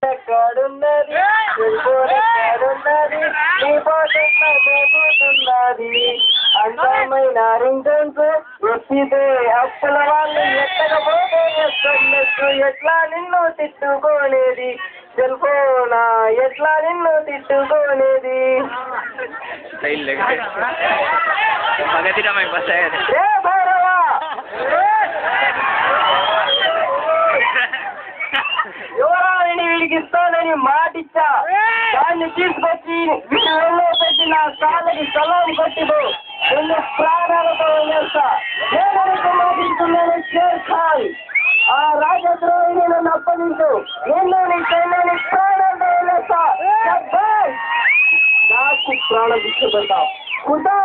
ఎక్కడున్నది ఎక్కడున్నది నీ పోతున్నది అందమైన రింగన్స్ ఎత్తితే అప్పుల వాళ్ళు ఎత్తకపోతే ఎత్తన్నట్టు ఎట్లా నిన్ను తిట్టుకోనేది సెల్ఫోనా ఎట్లా నిన్ను తిట్టుకోనేది భైరవా యువరాణిని వీడికిస్తానని మాటిచ్చా దాన్ని తీసుకొచ్చి వీళ్ళలో పెట్టి నా కాళ్ళకి స్థలం కొట్టిపో నిన్ను ప్రాణాలతో చేస్తా ఏదైతే మాటిస్తున్నాను షేర్ ఖాన్ ఆ రాజద్రోహిని నన్ను అప్పగించు నిన్ను నీ చెల్లెని ప్రాణాలతో చేస్తా నాకు ప్రాణం ఇష్టపడతా ఖుదా